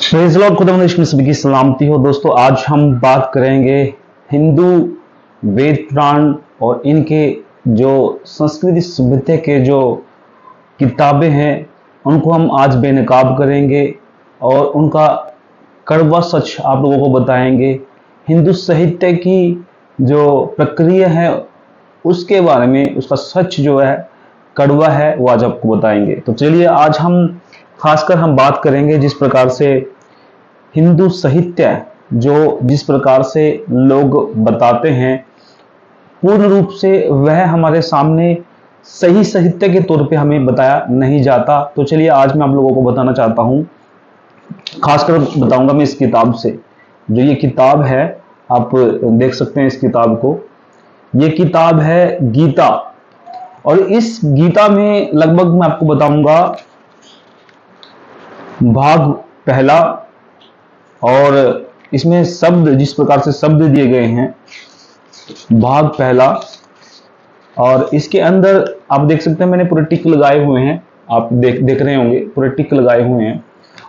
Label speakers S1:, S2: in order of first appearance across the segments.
S1: Praise Lord, खुदा में सभी की सलामती हो। दोस्तों, आज हम बात करेंगे हिंदू वेद पुराण और इनके जो संस्कृति सभ्यता के जो किताबें हैं उनको हम आज बेनकाब करेंगे और उनका कड़वा सच आप लोगों को बताएंगे। हिंदू साहित्य की जो प्रक्रिया है उसके बारे में, उसका सच जो है कड़वा है वो आज आपको बताएंगे। तो चलिए, आज हम खासकर हम बात करेंगे जिस प्रकार से हिंदू साहित्य जो जिस प्रकार से लोग बताते हैं पूर्ण रूप से वह हमारे सामने सही साहित्य के तौर पे हमें बताया नहीं जाता। तो चलिए, आज मैं आप लोगों को बताना चाहता हूं, खासकर बताऊंगा मैं इस किताब से। जो ये किताब है, आप देख सकते हैं इस किताब को। ये किताब है गीता, और इस गीता में लगभग मैं आपको बताऊंगा भाग पहला, और इसमें शब्द जिस प्रकार से शब्द दिए गए हैं, भाग पहला, और इसके अंदर आप देख सकते हैं मैंने पूरे टिक लगाए हुए हैं। आप देख रहे होंगे पूरे टिक लगाए हुए हैं,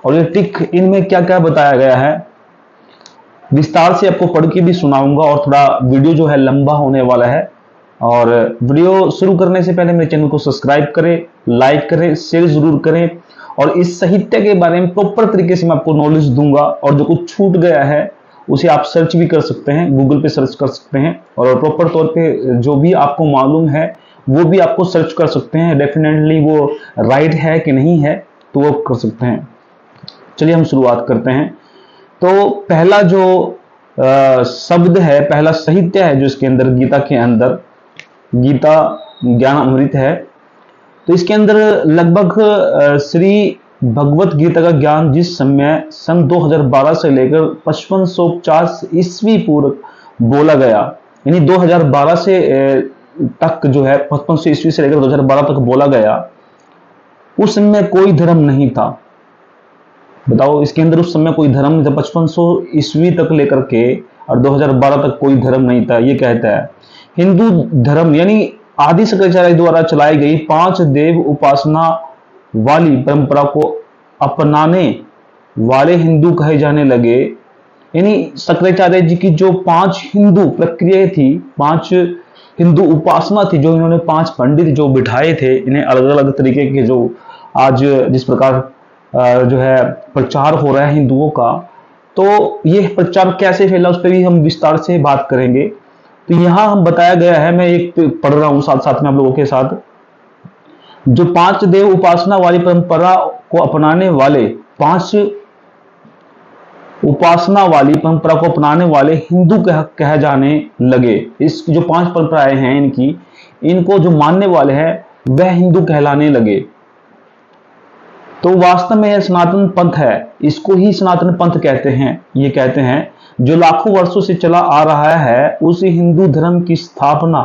S1: और ये टिक इनमें क्या क्या बताया गया है विस्तार से आपको पढ़ के भी सुनाऊंगा। और थोड़ा वीडियो जो है लंबा होने वाला है, और वीडियो शुरू करने से पहले मेरे चैनल को सब्सक्राइब करें, लाइक करें, शेयर जरूर करें। और इस साहित्य के बारे में प्रॉपर तरीके से मैं आपको नॉलेज दूंगा, और जो कुछ छूट गया है उसे आप सर्च भी कर सकते हैं, गूगल पे सर्च कर सकते हैं, और प्रॉपर तौर पे जो भी आपको मालूम है वो भी आपको सर्च कर सकते हैं। डेफिनेटली वो राइट है कि नहीं है तो वो कर सकते हैं। चलिए हम शुरुआत करते हैं। तो पहला जो शब्द है, पहला साहित्य है जो इसके अंदर, गीता के अंदर, गीता ज्ञान अमृत है। तो इसके अंदर लगभग श्री भगवत गीता का ज्ञान जिस समय सन 2012 से लेकर 5550 ईस्वी पूर्व बोला गया, यानी 2012 से तक जो है 5500 ईस्वी से लेकर 2012 तक बोला गया, उस समय कोई धर्म नहीं था। बताओ, इसके अंदर उस समय कोई धर्म नहीं था। 5500 ईस्वी तक लेकर के और 2012 तक कोई धर्म नहीं था। ये कहता है हिंदू धर्म यानी आदि शंकराचार्य द्वारा चलाई गई 5 देव उपासना वाली परंपरा को अपनाने वाले हिंदू कहे जाने लगे। यानी शंकराचार्य जी की जो 5 हिंदू प्रक्रिया थी, 5 हिंदू उपासना थी, जो इन्होंने 5 पंडित जो बिठाए थे, इन्हें अलग अलग तरीके के जो आज जिस प्रकार जो है प्रचार हो रहा है हिंदुओं का, तो ये प्रचार कैसे फैला उस पर भी हम विस्तार से बात करेंगे। तो यहां हम बताया गया है, मैं एक पढ़ रहा हूं साथ साथ में आप लोगों के साथ, जो 5 देव उपासना वाली परंपरा को अपनाने वाले, 5 उपासना वाली परंपरा को अपनाने वाले हिंदू कह जाने लगे। इस जो 5 परंपराएं हैं इनकी, इनको जो मानने वाले हैं वह हिंदू कहलाने लगे। तो वास्तव में यह सनातन पंथ है, इसको ही सनातन पंथ कहते हैं। ये कहते हैं जो लाखों वर्षों से चला आ रहा है, उस हिंदू धर्म की स्थापना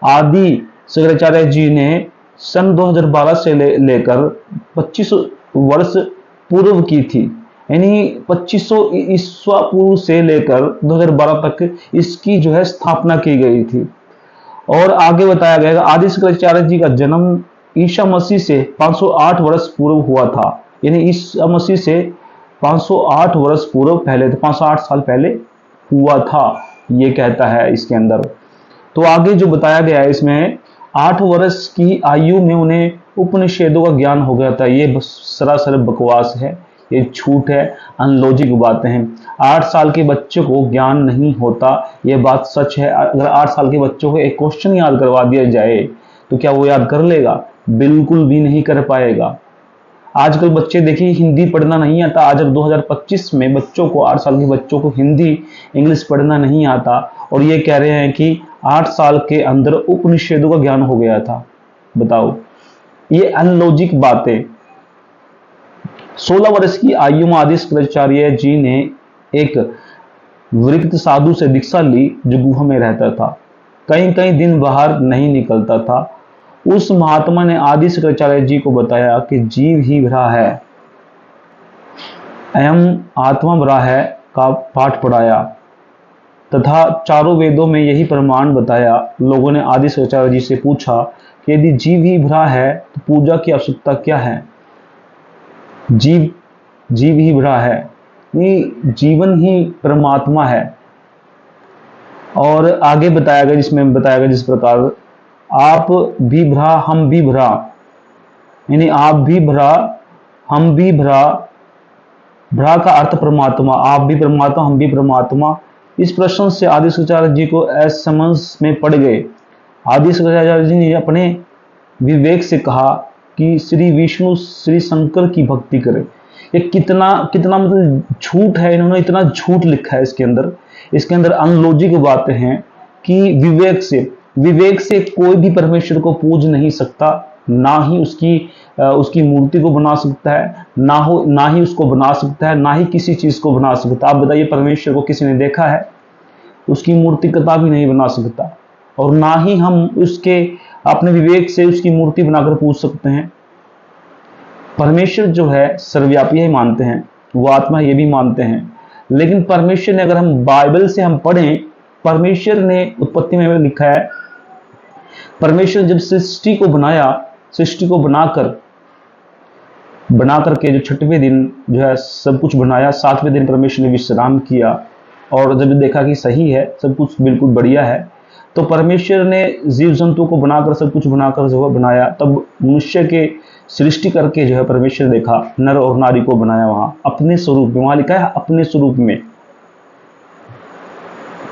S1: आदि शंकराचार्य जी ने सन 2012 से लेकर 2500 वर्ष पूर्व की थी। यानी 2500 ईस्वा पूर्व से लेकर 2012 तक इसकी जो है स्थापना की गई थी। और आगे बताया गया आदि शंकराचार्य जी का जन्म ईसा मसीह से 508 वर्ष पूर्व हुआ था। यानी ईसा मसीह से 508 वर्ष पूर्व पहले, तो 508 साल पहले हुआ था, ये कहता है इसके अंदर। तो आगे जो बताया गया है इसमें, 8 वर्ष की आयु में उन्हें उपनिषेदों का ज्ञान हो गया था। ये सरासर बकवास है, ये झूठ है, अनलॉजिक बातें हैं। 8 साल के बच्चे को ज्ञान नहीं होता, ये बात सच है। अगर 8 साल के बच्चों को एक क्वेश्चन याद करवा दिया जाए तो क्या वो याद कर लेगा? बिल्कुल भी नहीं कर पाएगा। आजकल बच्चे देखिए, हिंदी पढ़ना नहीं आता। आज 2025 में बच्चों को, 8 साल के बच्चों को हिंदी इंग्लिश पढ़ना नहीं आता, और ये कह रहे हैं कि 8 साल के अंदर उपनिषेदों का ज्ञान हो गया था। बताओ, ये अनलॉजिक बातें। 16 वर्ष की आयु में आदि शंकराचार्य जी ने एक वृत्त साधु से दीक्षा ली जो गुफा में रहता था, कई कई दिन बाहर नहीं निकलता था। उस महात्मा ने आदि शंकराचार्य जी को बताया कि जीव ही ब्रह्म है, अयम आत्मा ब्रह्म है का पाठ पढ़ाया तथा चारों वेदों में यही प्रमाण बताया। लोगों ने आदि शंकराचार्य जी से पूछा कि यदि जीव ही ब्रह्म है तो पूजा की आवश्यकता क्या है? जीव ही ब्रह्म है ये जीवन ही परमात्मा है। और आगे बताया गया, जिसमें बताया गया जिस प्रकार आप भी भरा हम भी भरा, यानी आप भी भरा हम भी भरा, भरा का अर्थ परमात्मा, आप भी परमात्मा हम भी परमात्मा। इस प्रश्न से आदि शंकराचार्य जी को असमझ में पड़ गए। आदि शंकराचार्य जी ने अपने विवेक से कहा कि श्री विष्णु श्री शंकर की भक्ति करें। ये कितना कितना मतलब झूठ है, इन्होंने इतना झूठ लिखा है इसके अंदर अनलॉजिक बातें हैं कि विवेक से कोई भी परमेश्वर को पूज नहीं सकता, ना ही उसकी मूर्ति को बना सकता है, ना ही उसको बना सकता है, ना ही किसी चीज को बना सकता। आप बताइए, परमेश्वर को किसी ने देखा है? उसकी मूर्ति कदापि नहीं बना सकता, और ना ही हम उसके अपने विवेक से उसकी मूर्ति बनाकर पूज सकते हैं। परमेश्वर जो है सर्वव्यापी ही मानते हैं, वो आत्मा ये भी मानते हैं। लेकिन परमेश्वर ने, अगर हम बाइबल से हम पढ़ें, परमेश्वर ने उत्पत्ति में लिखा है, परमेश्वर जब सृष्टि को बनाया, सृष्टि को बनाकर के जो छठवें दिन जो है सब कुछ बनाया, सातवें दिन परमेश्वर ने विश्राम किया, और जब देखा कि सही है, सब कुछ बिल्कुल बढ़िया है, तो परमेश्वर ने जीव जंतु को बनाकर, सब कुछ बनाकर जो है बनाया। तब मनुष्य के सृष्टि करके जो है परमेश्वर देखा, नर और नारी को बनाया वहां अपने स्वरूप में, वहां लिखा है अपने स्वरूप में।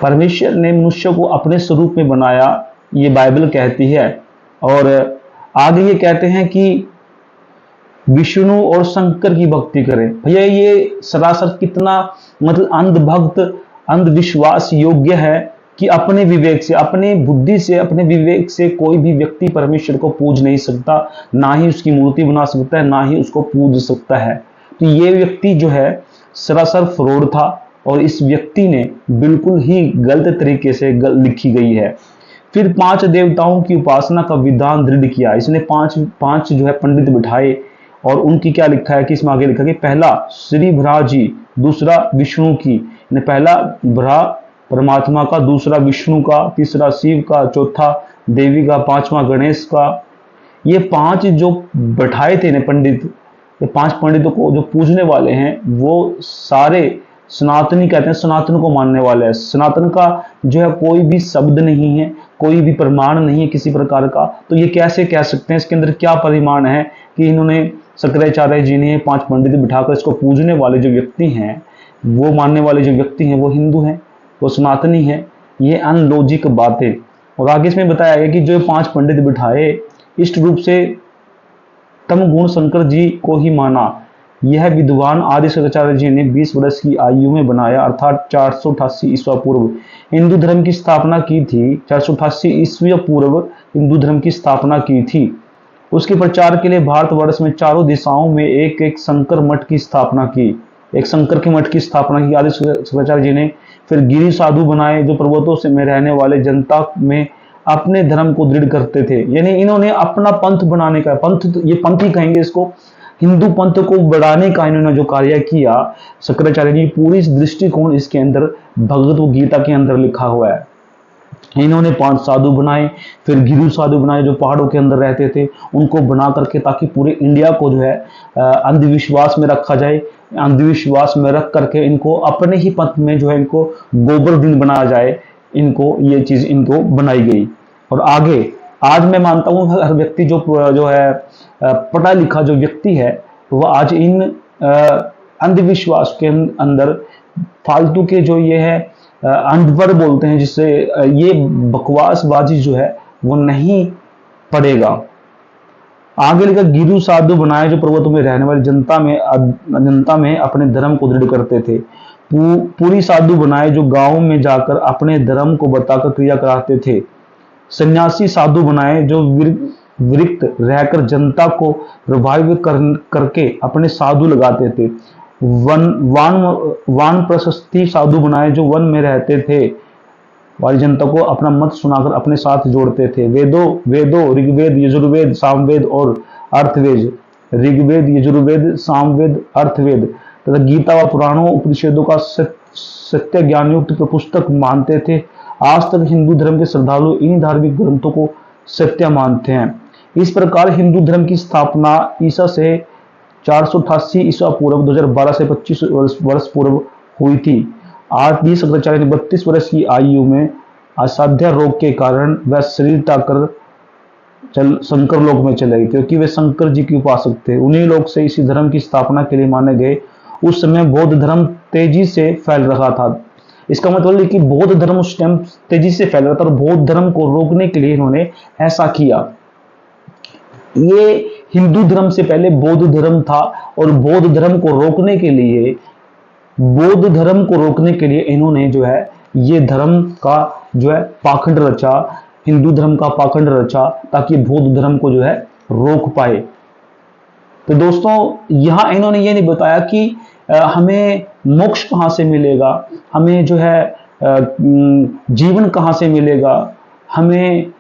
S1: परमेश्वर ने मनुष्य को अपने स्वरूप में बनाया, ये बाइबल कहती है। और आगे ये कहते हैं कि विष्णु और शंकर की भक्ति करें। भैया ये सरासर कितना मतलब अंधभक्त, अंधविश्वास योग्य है कि अपने विवेक से, अपने बुद्धि से, अपने विवेक से कोई भी व्यक्ति परमेश्वर को पूज नहीं सकता, ना ही उसकी मूर्ति बना सकता है, ना ही उसको पूज सकता है। तो ये व्यक्ति जो है सरासर फ्रॉड था, और इस व्यक्ति ने बिल्कुल ही गलत तरीके से लिखी गई है। फिर 5 देवताओं की उपासना का विधान दृढ़ किया। इसने पांच जो है पंडित बिठाए, और उनकी क्या लिखा है कि इसमें आगे लिखा कि पहला श्री भरा जी, दूसरा विष्णु की, पहला भरा परमात्मा का, दूसरा विष्णु का, तीसरा शिव का, चौथा देवी का, पांचवा गणेश का। ये 5 जो बैठाए थे ने पंडित, ये 5 पंडितों को जो पूजने वाले हैं, वो सारे सनातनी कहते हैं, सनातन को मानने वाले हैं। सनातन का जो है कोई भी शब्द नहीं है, कोई भी प्रमाण नहीं है किसी प्रकार का। तो ये कैसे कह सकते हैं, इसके अंदर क्या परिमाण है कि इन्होंने शंकराचार्य जी ने 5 पंडित बिठाकर इसको पूजने वाले जो व्यक्ति हैं, वो मानने वाले जो व्यक्ति हैं, वो हिंदू हैं, वो सनातनी है। ये अनलॉजिक बातें। और आगे इसमें बताया गया कि जो 5 पंडित बिठाए, इष्ट रूप से तम गुण शंकर जी को ही माना। यह विद्वान आदि शंकराचार्य जी ने 20 वर्ष की आयु में बनाया, अर्थात 488 ईस्वी पूर्व हिंदू धर्म की स्थापना की थी। 488 ईस्वी पूर्व हिंदू धर्म की स्थापना की थी। उसके प्रचार के लिए भारतवर्ष में चारों दिशाओं में एक एक शंकर मठ की स्थापना की, एक शंकर के मठ की स्थापना की आदि शंकराचार्य जी ने। फिर गिरी साधु बनाए, जो पर्वतों से में रहने वाले जनता में अपने धर्म को दृढ़ करते थे। यानी इन्होंने अपना पंथ बनाने का, पंथ ये पंथ ही कहेंगे इसको, हिंदू पंथ को बढ़ाने का इन्होंने जो कार्य किया शंकराचार्य जी, पूरी दृष्टिकोण इसके अंदर भगवत गीता के अंदर लिखा हुआ है। इन्होंने 5 साधु बनाए, फिर गिरु साधु बनाए जो पहाड़ों के अंदर रहते थे, उनको बना करके, ताकि पूरे इंडिया को जो है अंधविश्वास में रखा जाए, अंधविश्वास में रख करके इनको अपने ही पंथ में जो है इनको गोवर्धन बनाया जाए। इनको ये चीज इनको बनाई गई। और आगे आज मैं मानता हूँ हर व्यक्ति जो है पढ़ा लिखा जो व्यक्ति है, वो आज इन अंधविश्वास के अंदर फालतू के जो ये है अंधवर बोलते हैं, जिससे ये बकवासबाजी जो है वो नहीं पड़ेगा। आगे लिखा गिरु साधु बनाए, जो पर्वतों में रहने वाली जनता में अपने धर्म को दृढ़ करते थे। पूरी साधु बनाए, जो गांव में जाकर अपने धर्म को बताकर क्रिया कराते थे। सन्यासी साधु बनाए, जो विरक्त रहकर जनता को प्रभावित करके अपने साधु लगाते थे। वान प्रशस्ति साधु बनाए, जो वन में रहते थे वाली जनता को अपना मत सुनाकर अपने साथ जोड़ते थे। वेदों ऋग्वेद, यजुर्वेद, सामवेद और अर्थवेद, ऋग्वेद, यजुर्वेद, सामवेद, अर्थवेद तथा गीता व पुराणों उपनिषदों का सत्य ज्ञान युक्त पुस्तक मानते थे। आज तक हिंदू धर्म के श्रद्धालु इन धार्मिक ग्रंथों को सत्य मानते हैं। इस प्रकार हिंदू धर्म की स्थापना ईसा से 488 ईसा पूर्व 2012 से 25 वर्ष पूर्व हुई थी। 8 शंकराचार्य ने 32 वर्ष की आयु में असाध्य रोग के कारण वह शरीर त्यागकर शंकर लोक में चले गए, क्योंकि वे शंकर जी के उपासक थे। उन्हीं लोक से इसी धर्म की स्थापना के लिए माने गए। उस समय बौद्ध धर्म तेजी से फैल रहा था। इसका मतलब है कि बौद्ध धर्म उस टाइम तेजी से फैल रहा था और बौद्ध धर्म को रोकने के लिए इन्होंने ऐसा किया। ये हिंदू धर्म से पहले बौद्ध धर्म था और बौद्ध धर्म को रोकने के लिए इन्होंने जो है ये धर्म का जो है पाखंड रचा, हिंदू धर्म का पाखंड रचा, ताकि बौद्ध धर्म को जो है रोक पाए। तो दोस्तों यहां इन्होंने ये नहीं बताया कि हमें मोक्ष कहां से मिलेगा, हमें जो है जीवन कहां से मिलेगा, हमें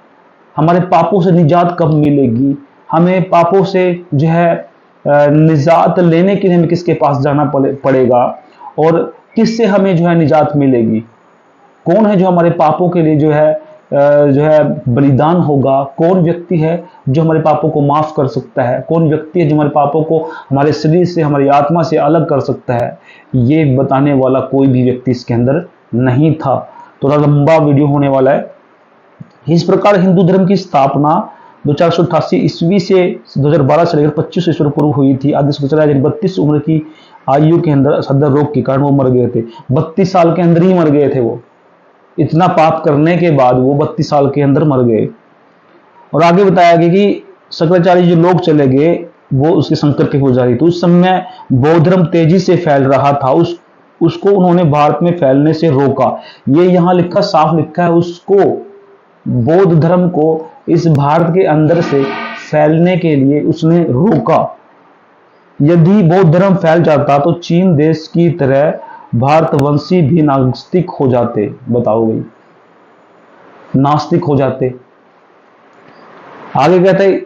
S1: हमारे पापों से निजात कब मिलेगी, हमें पापों से जो है निजात लेने के लिए हमें किसके पास जाना पड़ेगा और किससे हमें जो है निजात मिलेगी, कौन है जो हमारे पापों के लिए जो है बलिदान होगा, कौन व्यक्ति है जो हमारे पापों को माफ कर सकता है, कौन व्यक्ति है जो हमारे पापों को हमारे शरीर से, हमारी आत्मा से अलग कर सकता है, ये बताने वाला कोई भी व्यक्ति इसके अंदर नहीं था। थोड़ा लंबा वीडियो होने वाला है। इस प्रकार हिंदू धर्म की स्थापना 488 ईस्वी से 2012 से लेकर 25 ईस्वी पूर्व हुई थी। आदि शंकराचार्य 32 उम्र की आयु के अंदर असाध्य रोग के कारण वो मर गए थे। 32 साल के अंदर ही मर गए थे। वो इतना पाप करने के बाद वो 32 साल के अंदर मर गए। और आगे बताया गया कि शंकराचार्य जो लोग चले गए वो उसके शंकर के पुजारी थे। उस समय बौद्ध धर्म तेजी से फैल रहा था, उसको उन्होंने भारत में फैलने से रोका। ये यहां लिखा, साफ लिखा है, उसको बौद्ध धर्म को इस भारत के अंदर से फैलने के लिए उसने रोका। यदि बौद्ध धर्म फैल जाता तो चीन देश की तरह भारतवंशी भी नास्तिक हो जाते। बताओ भाई, नास्तिक हो जाते। आगे कहते हैं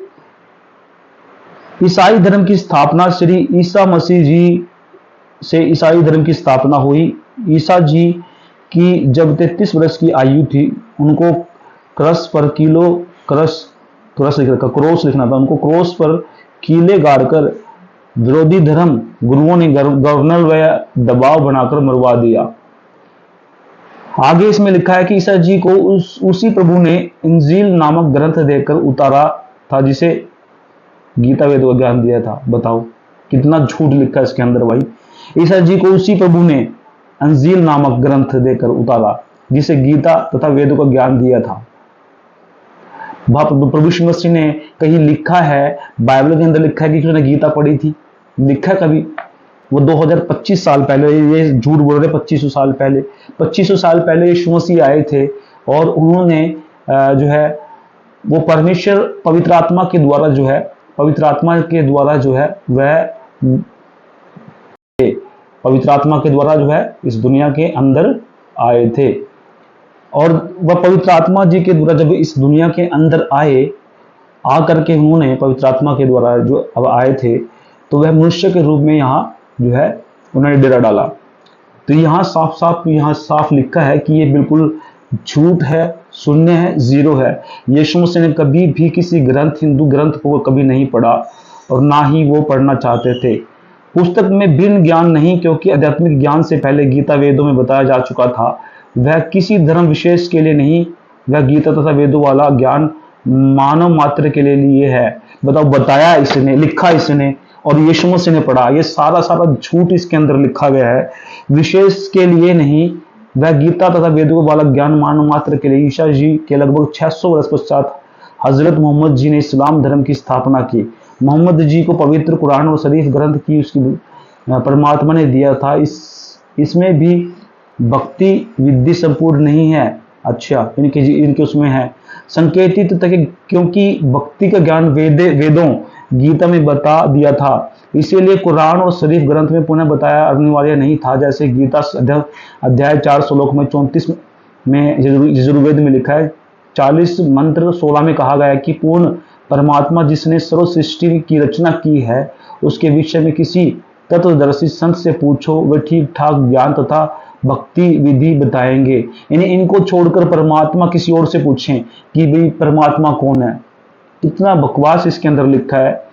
S1: ईसाई धर्म की स्थापना श्री ईसा मसीह जी से ईसाई धर्म की स्थापना हुई। ईसा जी की जब 33 वर्ष की आयु थी, उनको क्रॉस लिखना था। उनको क्रॉस पर कीले गाड़कर विरोधी धर्म गुरुओं ने गवर्नर व दबाव बनाकर मरवा दिया। आगे इसमें लिखा है कि ईसा जी को उसी प्रभु ने इंजील नामक ग्रंथ देकर उतारा था, जिसे गीता वेद का ज्ञान दिया था। बताओ कितना झूठ लिखा है इसके अंदर भाई। ईसा जी को उसी प्रभु ने इंजील नामक ग्रंथ देकर उतारा, जिसे गीता तथा वेदों का ज्ञान दिया था। प्रभु यीशु मसीह ने कहीं लिखा है, बाइबल के अंदर लिखा है कि उसने गीता पढ़ी थी? लिखा कभी? वो 2025 साल पहले, ये झूठ बोल रहे, 2500 साल पहले, 2500 साल पहले यीशु मसीह आए थे और उन्होंने जो है वो परमेश्वर पवित्र आत्मा के द्वारा जो है वह पवित्र आत्मा के द्वारा जो है इस दुनिया के अंदर आए थे। और वह पवित्र आत्मा जी के द्वारा जब इस दुनिया के अंदर आकर के उन्होंने पवित्र आत्मा के द्वारा जो अब आए थे, तो वह मनुष्य के रूप में यहाँ जो है उन्होंने डेरा डाला। तो यहाँ साफ लिखा है कि ये बिल्कुल झूठ है, शून्य है, जीरो है। यीशु मसीह ने कभी भी किसी हिंदू ग्रंथ को कभी नहीं पढ़ा और ना ही वो पढ़ना चाहते थे। पुस्तक में भिन्न ज्ञान नहीं, क्योंकि आध्यात्मिक ज्ञान से पहले गीता वेदों में बताया जा चुका था। वह किसी धर्म विशेष के लिए नहीं, वह गीता तथा वेदों वाला ज्ञान मानव मात्र के लिए है। बताओ, बताया इसने, लिखा इसने और यीशु मसीह ने पढ़ा। ये सारा झूठ इसके अंदर लिखा गया है, विशेष के लिए नहीं। वह गीता तथा वेदों वाला ज्ञान मानव मात्र के लिए। ईसा जी के लगभग 600 वर्ष पश्चात हजरत मोहम्मद जी ने इस्लाम धर्म की स्थापना की। मोहम्मद जी को पवित्र कुरान और शरीफ ग्रंथ की उसकी परमात्मा ने दिया था। इसमें भी भक्ति विधि संपूर्ण नहीं है। अच्छा, इनके उसमें है संकेतित, क्योंकि भक्ति का ज्ञान वेदों गीता में बता दिया था, इसीलिए कुरान और शरीफ ग्रंथ में पुनः बताया अनिवार्य नहीं था। जैसे गीता अध्याय 4 श्लोक में 34 में यजुर्वेद में लिखा है, 40 मंत्र 16 में कहा गया है कि पूर्ण परमात्मा जिसने सर्व सृष्टि की रचना की है, उसके विषय में किसी तत्वदर्शी संत से पूछो, वे ठीक ठाक ज्ञान तथा भक्ति विधि बताएंगे। इनको छोड़कर परमात्मा किसी और से पूछें कि भाई परमात्मा कौन है। इतना बकवास इसके अंदर लिखा है।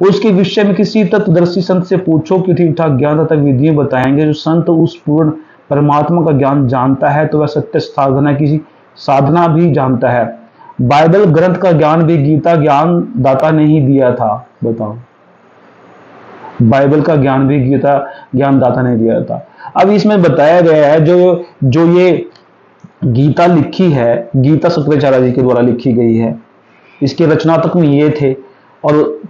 S1: उसके विषय में किसी तत्वदर्शी संत से पूछो कि ठीक ठाक ज्ञान तथा विधियां बताएंगे। जो संत उस पूर्ण परमात्मा का ज्ञान जानता है तो वह सत्य साधना की साधना भी जानता है। बाइबल ग्रंथ का ज्ञान भी गीता ज्ञान दाता ने ही दिया था। बताओ, बाइबल का ज्ञान भी गीता ज्ञान दाता ने दिया था। अब इसमें बताया गया है जो जो ये गीता लिखी है, गीता शुक्राचार्य जी के द्वारा लिखी गई है, इसके रचनात्मक में ये थे और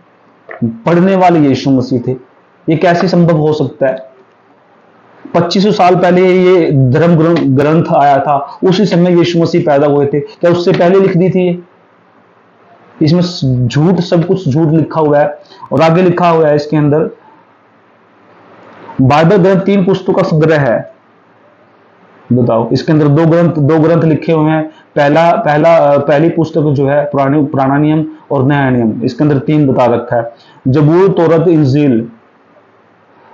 S1: पढ़ने वाले यीशु मसीह थे। ये कैसे संभव हो सकता है? 2500 साल पहले ये धर्म ग्रंथ आया था, उसी समय यीशु मसीह पैदा हुए थे, क्या उससे पहले लिख दी थी ये? इसमें झूठ, सब कुछ झूठ लिखा हुआ है। और आगे लिखा हुआ है इसके अंदर, बाइबल ग्रंथ 3 पुस्तकों का संग्रह है। बताओ, इसके अंदर दो ग्रंथ लिखे हुए हैं। पहली पुस्तक जो है पुराना नियम और नया नियम, इसके अंदर 3 बता रखा है। जबूर, तौरात, इंजील।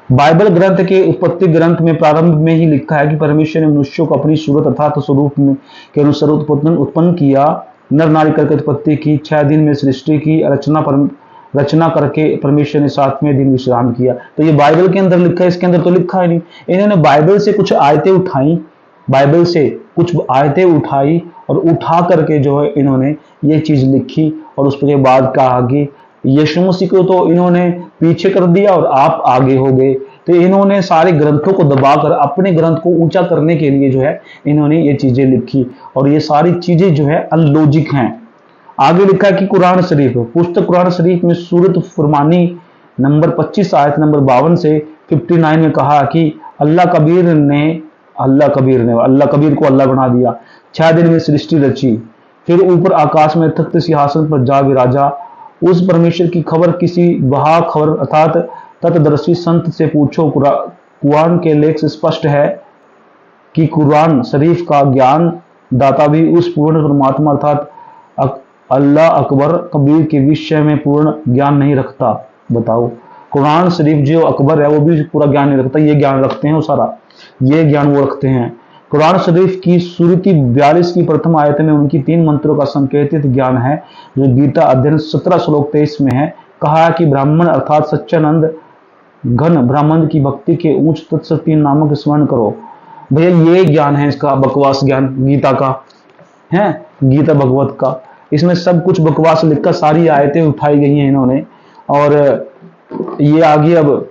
S1: बाइबल ग्रंथ के उत्पत्ति ग्रंथ में प्रारंभ में ही लिखा है कि परमेश्वर ने मनुष्यों को अपनी सूरत अर्थात स्वरूप में के अनुसार उत्पन्न किया, नर नारी करके उत्पत्ति की, 6 दिन में सृष्टि की, रचना करके परमेश्वर ने 7वें दिन विश्राम किया। तो ये बाइबल के अंदर लिखा है, इसके अंदर तो लिखा है नहीं। इन्होंने बाइबल से कुछ आयतें उठाई, बाइबल से कुछ आयतें उठाई और उठा करके जो है इन्होंने ये चीज लिखी। और उसके बाद कहा कि यीशु मसीह को तो इन्होंने पीछे कर दिया और आप आगे हो गए। तो इन्होंने सारे ग्रंथों को दबाकर अपने ग्रंथ को ऊंचा करने के लिए जो है इन्होंने ये चीजें लिखी, और ये सारी चीजें जो है अनलॉजिक हैं। आगे लिखा है कि कुरान शरीफ, पुस्तक कुरान शरीफ में सूरत फुरमानी नंबर 25 आयत नंबर 52 से 59 में कहा कि अल्लाह कबीर को अल्लाह बना दिया, 6 दिन में सृष्टि रची, फिर ऊपर आकाश में तख्त सिंहासन पर जा विराजा। उस परमेश्वर की खबर किसी बहा खबर अर्थात तत्वदर्शी संत से पूछो। कुरान के लेख से स्पष्ट है कि कुरान शरीफ का ज्ञान दाता भी उस पूर्ण परमात्मा अर्थात अल्लाह अकबर कबीर के विषय में पूर्ण ज्ञान नहीं रखता। बताओ, कुरान शरीफ जो अकबर है वो भी पूरा ज्ञान नहीं रखता, ये ज्ञान रखते हैं वो सारा, ये ज्ञान वो रखते हैं। कुरान शरीफ की सूरत 42 की प्रथम आयत में उनकी 3 मंत्रों का संकेतित ज्ञान है, जो गीता अध्ययन 17 श्लोक 23 में है। कहा है कि ब्राह्मण अर्थात सच्चानंद घन ब्राह्मण की भक्ति के ऊंच तत्सती नामक स्मरण करो। भैया ये ज्ञान है, इसका बकवास ज्ञान गीता का है, गीता भगवत का। इसमें सब कुछ बकवास लिखकर सारी आयतें उठाई गई हैं इन्होंने, और ये आगे अब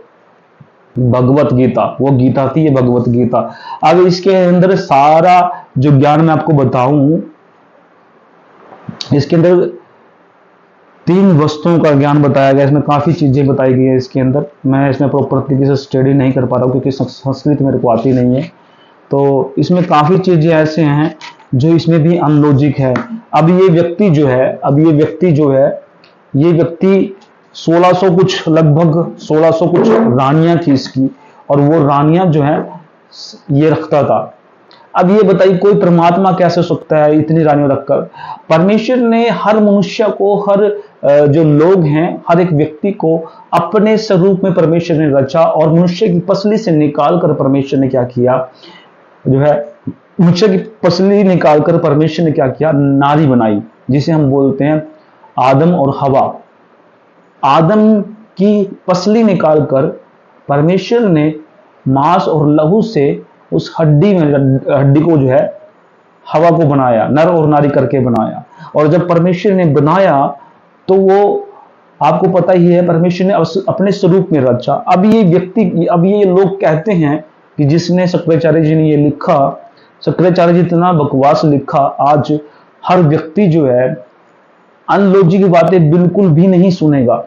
S1: भगवत गीता, वो गीता थी, ये भगवत गीता। अब इसके अंदर सारा जो ज्ञान मैं आपको बताऊं, इसके अंदर 3 वस्तुओं का ज्ञान बताया गया। इसमें काफी चीजें बताई गई है इसके अंदर। मैं इसमें प्रॉपर तरीके से स्टडी नहीं कर पा रहा हूं क्योंकि संस्कृत मेरे को आती नहीं है। तो इसमें काफी चीजें ऐसे हैं जो इसमें भी अनलॉजिक है। अब ये व्यक्ति जो है ये व्यक्ति 1600 कुछ, लगभग 1600 कुछ रानियां थी इसकी, और वो रानियां जो है ये रखता था। अब ये बताइए कोई परमात्मा कैसे हो सकता है इतनी रानियां रखकर? परमेश्वर ने हर मनुष्य को, हर जो लोग हैं, हर एक व्यक्ति को अपने स्वरूप में परमेश्वर ने रचा, और मनुष्य की पसली से निकालकर परमेश्वर ने क्या किया, जो है मनुष्य की पसली निकालकर परमेश्वर ने क्या किया, नारी बनाई, जिसे हम बोलते हैं आदम और हवा। आदम की पसली निकालकर परमेश्वर ने मांस और लहू से उस हड्डी को जो है हवा को बनाया, नर और नारी करके बनाया। और जब परमेश्वर ने बनाया तो वो आपको पता ही है परमेश्वर ने अपने स्वरूप में रचा। अब ये लोग कहते हैं कि जिसने शुक्राचार्य जी ने ये लिखा, शुक्राचार्य जी इतना बकवास लिखा, आज हर व्यक्ति जो है अनलॉजिक बातें बिल्कुल भी नहीं सुनेगा।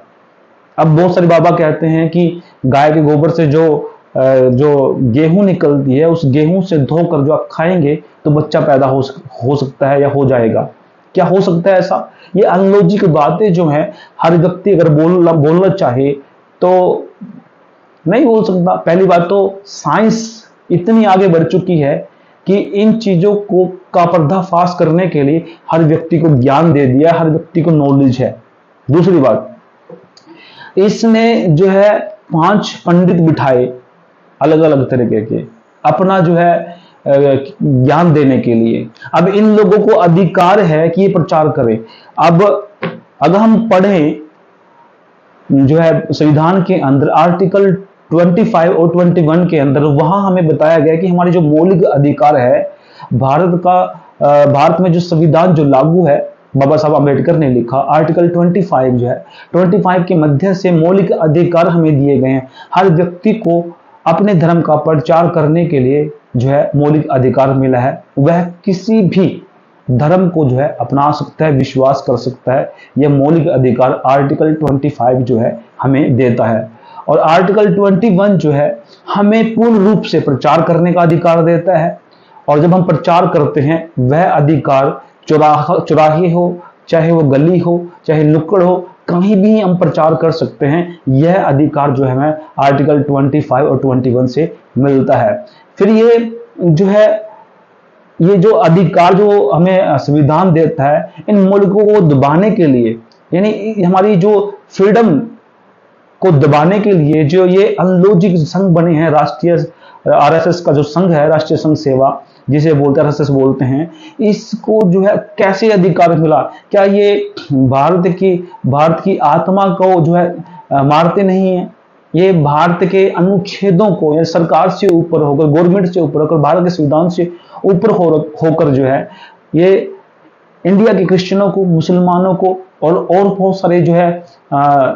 S1: अब बहुत सारे बाबा कहते हैं कि गाय के गोबर से जो गेहूं निकलती है, उस गेहूं से धोकर जो आप खाएंगे तो बच्चा पैदा हो सकता है या हो जाएगा। क्या हो सकता है ऐसा? ये अनलॉजिक बातें जो है हर व्यक्ति अगर बोलना चाहे तो नहीं बोल सकता। पहली बात तो साइंस इतनी आगे बढ़ चुकी है कि इन चीजों को का पर्दाफाश करने के लिए हर व्यक्ति को ज्ञान दे दिया, हर व्यक्ति को नॉलेज है। दूसरी बात, इसने जो है 5 पंडित बिठाए अलग अलग तरीके के, अपना जो है ज्ञान देने के लिए। अब इन लोगों को अधिकार है कि ये प्रचार करें। अब अगर हम पढ़ें जो है संविधान के अंदर आर्टिकल 25 और 21 के अंदर वहां हमें बताया गया कि हमारे जो मौलिक अधिकार है, भारत में जो संविधान जो लागू है, बाबा साहब अम्बेडकर ने लिखा, आर्टिकल 25 जो है, 25 के मध्य से मौलिक अधिकार हमें दिए गए हैं। हर व्यक्ति को अपने धर्म का प्रचार करने के लिए जो है मौलिक अधिकार मिला है। वह किसी भी धर्म को जो है अपना सकता है, विश्वास कर सकता है। यह मौलिक अधिकार आर्टिकल 25 जो है हमें देता है। और आर्टिकल 21 जो है हमें पूर्ण रूप से प्रचार करने का अधिकार देता है। और जब हम प्रचार करते हैं, वह अधिकार चौराहे हो, चाहे वो गली हो, चाहे नुक्कड़ हो, कहीं भी हम प्रचार कर सकते हैं। यह अधिकार जो है हमें आर्टिकल 25 और 21 से मिलता है। फिर ये जो है, ये जो अधिकार जो हमें संविधान देता है, इन मुल्कों को दबाने के लिए, यानी हमारी जो फ्रीडम को दबाने के लिए जो ये अनलॉजिक संघ बने हैं, राष्ट्रीय आरएसएस का जो संघ है, राष्ट्रीय संघ सेवा जिसे बोलते हैं, आरएसएस बोलते हैं, इसको जो है कैसे अधिकार मिला? क्या ये भारत की आत्मा को जो है मारते नहीं है? ये भारत के अनुच्छेदों को, या सरकार से ऊपर होकर, गवर्नमेंट से ऊपर होकर, भारत के संविधान से ऊपर होकर जो है ये इंडिया के क्रिश्चियनों को, मुसलमानों को और बहुत सारे जो है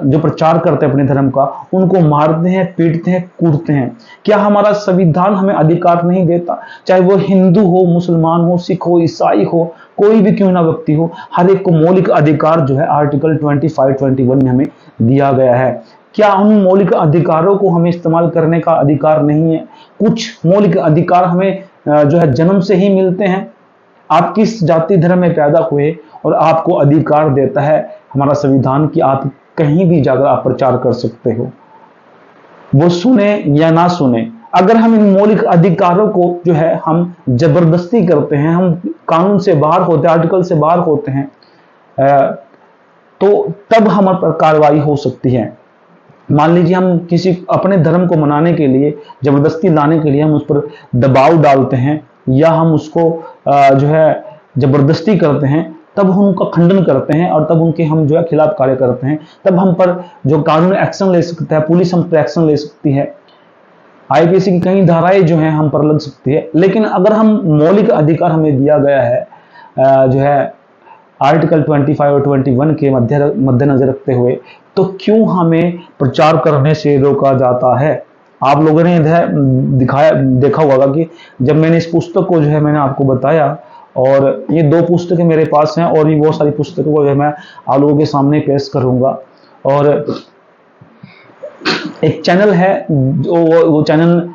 S1: जो प्रचार करते हैं अपने धर्म का, उनको मारते हैं, पीटते हैं, कूटते हैं। क्या हमारा संविधान हमें अधिकार नहीं देता? चाहे वो हिंदू हो, मुसलमान हो, सिख हो, ईसाई हो, कोई भी क्यों ना व्यक्ति हो, हर एक को मौलिक अधिकार जो है आर्टिकल 25, 21 में हमें दिया गया है। क्या उन मौलिक अधिकारों को हमें इस्तेमाल करने का अधिकार नहीं है? कुछ मौलिक अधिकार हमें जो है जन्म से ही मिलते हैं। आप किस जाति धर्म में पैदा हुए और आपको अधिकार देता है हमारा संविधान कि आप कहीं भी जाकर आप प्रचार कर सकते हो, वो सुने या ना सुने। अगर हम इन मौलिक अधिकारों को जो है हम जबरदस्ती करते हैं, हम कानून से बाहर होते हैं, आर्टिकल से बाहर होते हैं, तो तब हमारे पर कार्रवाई हो सकती है। मान लीजिए हम किसी अपने धर्म को मनाने के लिए, जबरदस्ती लाने के लिए हम उस पर दबाव डालते हैं, या हम उसको जो है जबरदस्ती करते हैं, तब हम उनका खंडन करते हैं और तब उनके हम जो है खिलाफ कार्य करते हैं। तब हम पर जो कानून एक्शन ले सकता है, पुलिस हम पर एक्शन ले सकती है, आईपीसी की कई धाराएं जो है हम पर लग सकती है। लेकिन अगर हम मौलिक अधिकार हमें दिया गया है जो है आर्टिकल 25 और 21 के मद्देनजर रखते हुए, तो क्यों हमें प्रचार करने से रोका जाता है? आप लोगों ने देखा होगा कि जब मैंने इस पुस्तक को जो है मैंने आपको बताया, और ये 2 पुस्तकें मेरे पास हैं, और ये बहुत सारी पुस्तकों को जो है मैं आप लोगों के सामने पेश करूंगा। और एक चैनल है, वो चैनल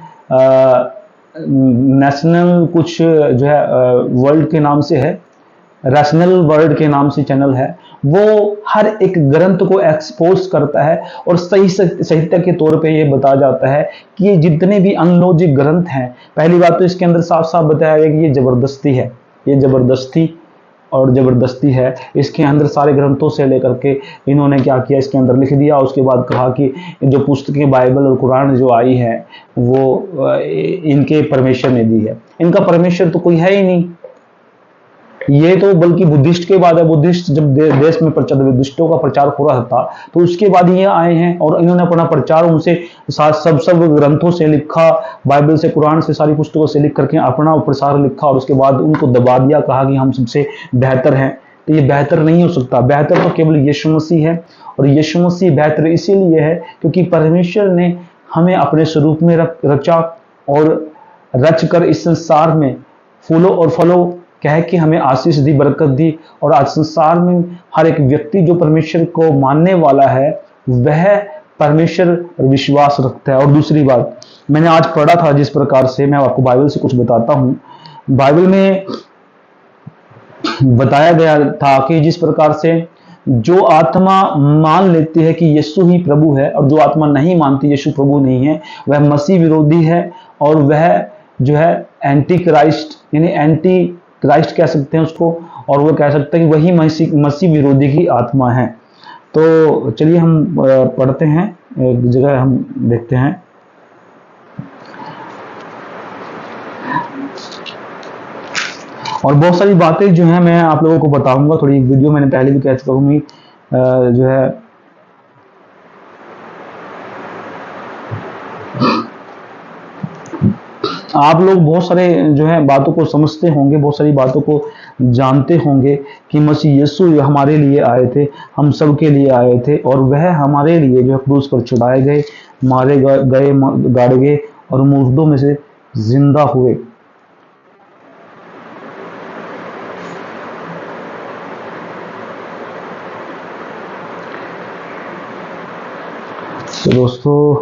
S1: नेशनल कुछ जो है वर्ल्ड के नाम से है, रैशनल वर्ल्ड के नाम से चैनल है। वो हर एक ग्रंथ को एक्सपोज करता है और सही साहित्य के तौर पे ये बताया जाता है कि ये जितने भी अनलॉजिक ग्रंथ हैं, पहली बात तो इसके अंदर साफ साफ बताया गया कि ये जबरदस्ती है, ये जबरदस्ती है। इसके अंदर सारे ग्रंथों से लेकर के इन्होंने क्या किया, इसके अंदर लिख दिया। उसके बाद कहा कि जो पुस्तकें बाइबल और कुरान जो आई है वो इनके परमेश्वर ने दी है। इनका परमेश्वर तो कोई है ही नहीं, ये तो बल्कि बुद्धिस्ट के बाद है। बुद्धिस्ट जब देश में बुद्धिस्टों का प्रचार हो रहा था, तो उसके बाद ये आए हैं और इन्होंने अपना प्रचार उनसे सब ग्रंथों से लिखा, बाइबल से, कुरान से, सारी पुस्तकों से लिख करके अपना प्रसार लिखा, और उसके बाद उनको दबा दिया, कहा कि हम सबसे बेहतर हैं। तो ये बेहतर नहीं हो सकता। बेहतर तो केवल यीशु मसीह है, और यीशु मसीह बेहतर इसीलिए है क्योंकि परमेश्वर ने हमें अपने स्वरूप में रचा, और रच कर इस संसार में फूलों और फलों कह के हमें आशीष दी, बरकत दी। और आज संसार में हर एक व्यक्ति जो परमेश्वर को मानने वाला है, वह परमेश्वर विश्वास रखता है। और दूसरी बात, मैंने आज पढ़ा था जिस प्रकार से, मैं आपको बाइबल से कुछ बताता हूं। बाइबल में बताया गया था कि जिस प्रकार से जो आत्मा मान लेती है कि यीशु ही प्रभु है, और जो आत्मा नहीं मानती यीशु प्रभु नहीं है, वह मसीह विरोधी है, और वह जो है एंटी क्राइस्ट, यानी एंटी क्राइस्ट कह सकते हैं उसको, और वो कह सकते हैं कि वही मसीह विरोधी की आत्मा है। तो चलिए हम पढ़ते हैं, एक जगह हम देखते हैं। और बहुत सारी बातें जो हैं मैं आप लोगों को बताऊंगा, थोड़ी वीडियो मैंने पहले भी कह चुका हूँ, जो है आप लोग बहुत सारे जो है बातों को समझते होंगे, बहुत सारी बातों को जानते होंगे कि मसीह यीशु हमारे लिए आए थे, हम सब के लिए आए थे, और वह हमारे लिए जो है क्रूस पर चढ़ाए गए, मारे गए, गाड़े गए और मुर्दों में से जिंदा हुए। तो दोस्तों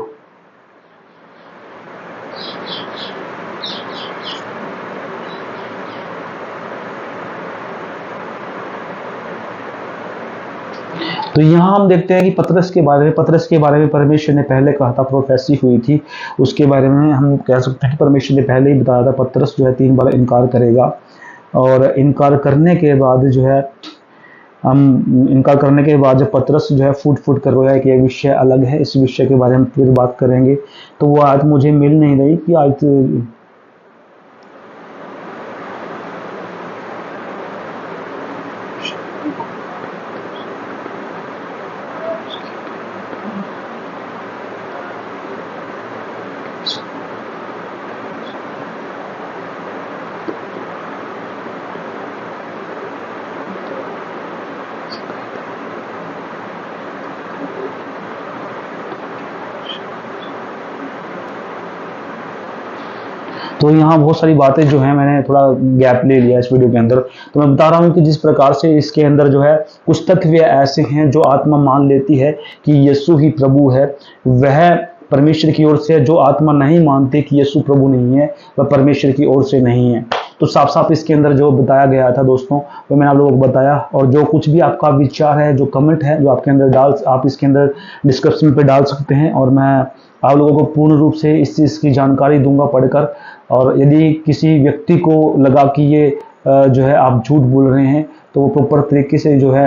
S1: तो यहाँ हम देखते हैं कि पतरस के बारे में परमेश्वर ने पहले कहा था, प्रोफेसी हुई थी उसके बारे में। हम कह सकते हैं कि परमेश्वर ने पहले ही बताया था पतरस जो है 3 बार इनकार करेगा, और इनकार करने के बाद जो है इनकार करने के बाद जब पतरस जो है फूट फूट कर रोया कि यह विषय अलग है, इस विषय के बारे में फिर बात करेंगे, तो वो आज मुझे मिल नहीं रही कि आज तो यहाँ बहुत सारी बातें जो है मैंने थोड़ा गैप ले लिया इस वीडियो के अंदर। तो मैं बता रहा हूँ कि जिस प्रकार से इसके अंदर जो है कुछ तत्व ऐसे हैं जो आत्मा मान लेती है कि यीशु ही प्रभु है, वह परमेश्वर की ओर से है। जो आत्मा नहीं मानती कि यीशु प्रभु नहीं है, वह परमेश्वर की ओर से नहीं है। तो साफ साफ इसके अंदर जो बताया गया था दोस्तों, वो मैंने आप लोगों को बताया। और जो कुछ भी आपका विचार है, जो कमेंट है, जो आपके अंदर आप इसके अंदर डिस्क्रिप्शन पे डाल सकते हैं, और मैं आप लोगों को पूर्ण रूप से इस चीज़ की जानकारी दूंगा पढ़कर। और यदि किसी व्यक्ति को लगा कि ये जो है आप झूठ बोल रहे हैं, तो वो प्रॉपर तरीके से जो है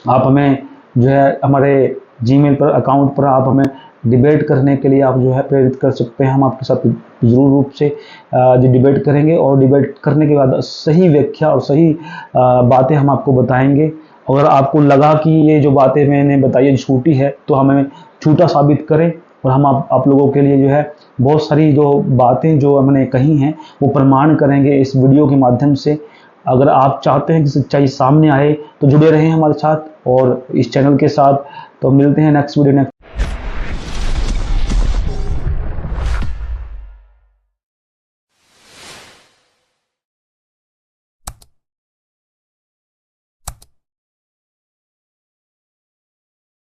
S1: आप हमें जो है हमारे जीमेल पर अकाउंट पर आप हमें डिबेट करने के लिए आप जो है प्रेरित कर सकते हैं। हम आपके साथ जरूर रूप से जो डिबेट करेंगे, और डिबेट करने के बाद सही व्याख्या और सही बातें हम आपको बताएंगे। अगर आपको लगा कि ये जो बातें मैंने बताई है झूठी है, तो हमें झूठा साबित करें, और हम आप लोगों के लिए जो है बहुत सारी जो बातें जो हमने कही हैं वो प्रमाण करेंगे इस वीडियो के माध्यम से। अगर आप चाहते हैं कि सच्चाई सामने आए, तो जुड़े रहें हमारे साथ और इस चैनल के साथ। तो मिलते हैं नेक्स्ट वीडियो